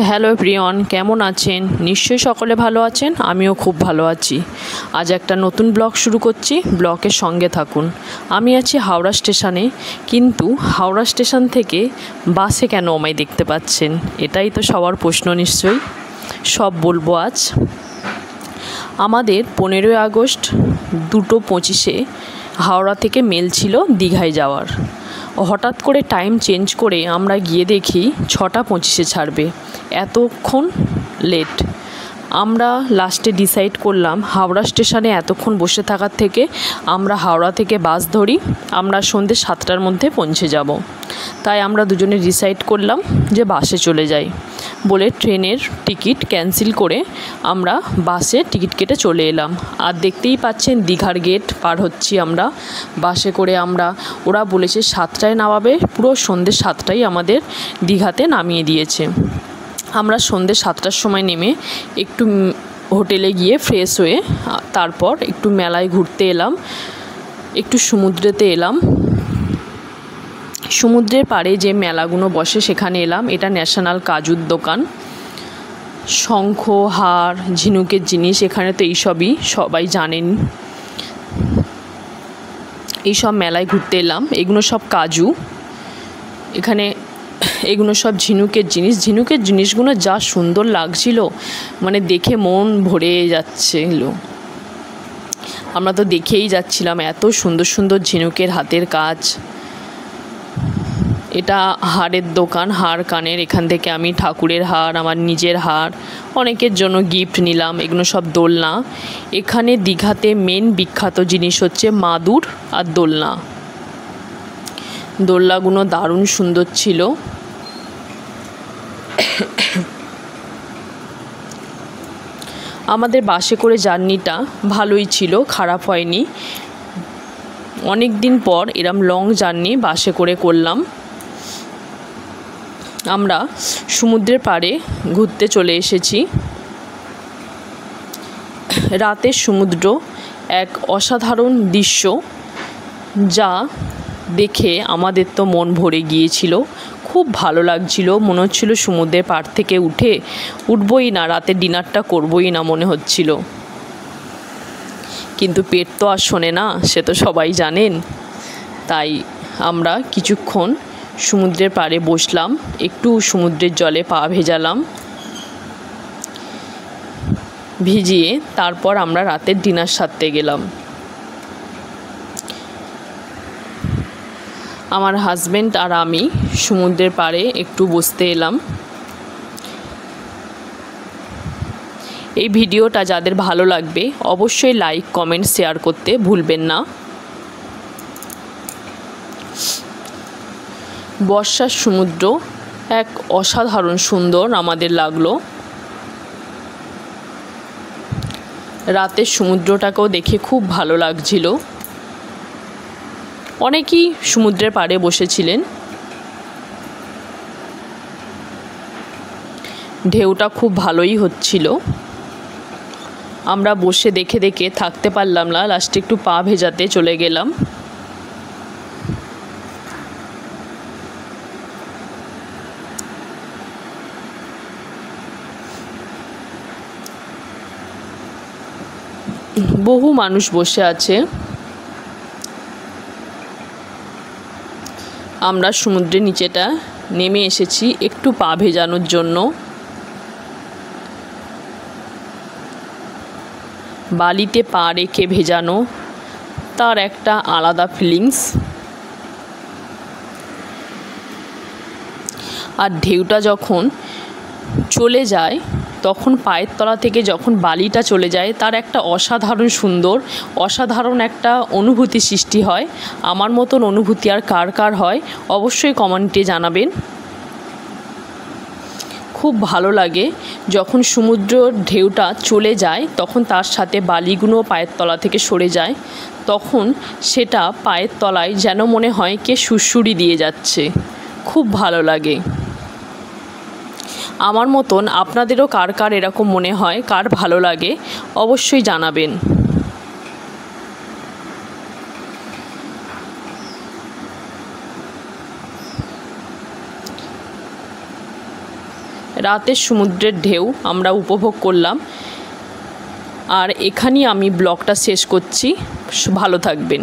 Hello everyone, কেমন আছেন? নিশ্চয়ই সকলে ভালো আছেন। আমিও খুব ভালো আছি। আজ একটা নতুন ব্লগ শুরু করছি, ব্লগের সঙ্গে থাকুন। আমি আছি হাওড়া স্টেশনে, কিন্তু হাওড়া স্টেশন থেকে বাসে কেন আমায় দেখতে পাচ্ছেন? এটাই তো সবার প্রশ্ন নিশ্চয়ই। সব বলবো আজ। আমাদের 15ই আগস্ট 2:25 হাওড়া থেকে মেল ছিল দীঘায় যাওয়ার। হঠাৎ করে টাইম চেঞ্জ করে আমরা গিয়ে দেখি 6:25 ছাড়বে। এতক্ষণ লেট। আমরা লাস্টে ডিসাইড করলাম হাওড়া স্টেশনে এতক্ষণ বসে থাকার থেকে আমরা হাওড়া থেকে বাস ধরি, আমরা সন্ধ্যে 7টার মধ্যে পৌঁছে যাব। তাই আমরা দুজনে ডিসাইড করলাম যে বাসে চলে যাই বলে ট্রেনের টিকিট ক্যান্সেল করে আমরা বাসে টিকিট কেটে চলে এলাম। আর দেখতেই পাচ্ছেন দীঘার গেট পার হচ্ছি আমরা বাসে করে। ওরা বলেছে 7টায় নামাবে, পুরো সন্ধ্যে 7টায় আমাদের দীঘাতে নামিয়ে দিয়েছে। আমরা সন্ধ্যে 7টার সময় নেমে একটু হোটেলে গিয়ে ফ্রেশ হয়ে তারপর একটু মেলায় ঘুরতে এলাম, একটু সমুদ্রেতে এলাম। সমুদ্রের পাড়ে যে মেলাগুলো বসে সেখানে এলাম। এটা ন্যাশনাল কাজুর দোকান। শঙ্খ, হার, ঝিনুকের জিনিস, এখানে তো এইসবই সবাই জানেন। এইসব মেলায় ঘুরতে এলাম। এগুলো সব কাজু, এগুলো সব ঝিনুকের জিনিসগুলো যা সুন্দর লাগছিল, মানে দেখে মন ভরে যাচ্ছিল। আমরা তো দেখেই যাচ্ছিলাম, এত সুন্দর সুন্দর ঝিনুকের হাতের কাজ। এটা হারের দোকান, হার কানের। এখান থেকে আমি ঠাকুরের হার, আমার নিজের হার, অনেকের জন্য গিফট নিলাম। এগুলো সব দোলনা। এখানে দীঘাতে মেন বিখ্যাত জিনিস হচ্ছে মাদুর আর দোলনা। দোলনাগুলো দারুণ সুন্দর ছিল। আমাদের বাসে করে জার্নিটা ভালোই ছিল, খারাপ হয়নি। অনেক দিন পর এরম লং জার্নি বাসে করে করলাম। আমরা সমুদ্রের পাড়ে ঘুরতে চলে এসেছি। রাতের সমুদ্র এক অসাধারণ দৃশ্য, যা দেখে আমাদের তো মন ভরে গিয়েছিল। খুব ভালো লাগছিল, মনে হচ্ছিল সমুদ্রের পাড় থেকে উঠবই না, রাতের ডিনারটা করবই না মনে হচ্ছিল। কিন্তু পেট তো আর শোনে না, সে তো সবাই জানেন। তাই আমরা কিছুক্ষণ সমুদ্রের পাড়ে বসলাম, একটু সমুদ্রের জলে পা ভেজালাম, ভিজিয়ে তারপর আমরা রাতের ডিনার সারতে গেলাম। আমার হাজব্যান্ড আর আমি সমুদ্রের পাড়ে একটু বসতে এলাম। এই ভিডিওটা যাদের ভালো লাগবে অবশ্যই লাইক, কমেন্ট, শেয়ার করতে ভুলবেন না। বর্ষার সমুদ্র এক অসাধারণ সুন্দর আমাদের লাগলো। রাতের সমুদ্রটাকেও দেখে খুব ভালো লাগছিল। অনেকেই সমুদ্রের পাড়ে বসেছিলেন। ঢেউটা খুব ভালোই হচ্ছিল। আমরা বসে দেখে দেখে থাকতে পারলাম না, লাস্টে একটু পা ভেজাতে চলে গেলাম। বহু মানুষ বসে আছে। আমরা সমুদ্রের নিচেটা নেমে এসেছি একটু পা ভেজানোর জন্য। বালিতে পা রেখে ভেজানো তার একটা আলাদা ফিলিংস। আর ঢেউটা যখন চলে যায় তখন পায়ের তলা থেকে যখন বালিটা চলে যায়, তার একটা অসাধারণ একটা অনুভূতি সৃষ্টি হয়। আমার মতন অনুভূতি আর কার কার হয় অবশ্যই কমেন্টে জানাবেন। খুব ভালো লাগে যখন সমুদ্রের ঢেউটা চলে যায়, তখন তার সাথে বালিগুলো পায়ের তলা থেকে সরে যায়, তখন সেটা পায়ের তলায় যেন মনে হয় কে সুড়সুড়ি দিয়ে যাচ্ছে। খুব ভালো লাগে। আমার মতন আপনাদেরও কার কার এরকম মনে হয়, কার ভালো লাগে অবশ্যই জানাবেন। রাতের সমুদ্রের ঢেউ আমরা উপভোগ করলাম। আর এখানেই আমি ব্লগটা শেষ করছি। ভালো থাকবেন।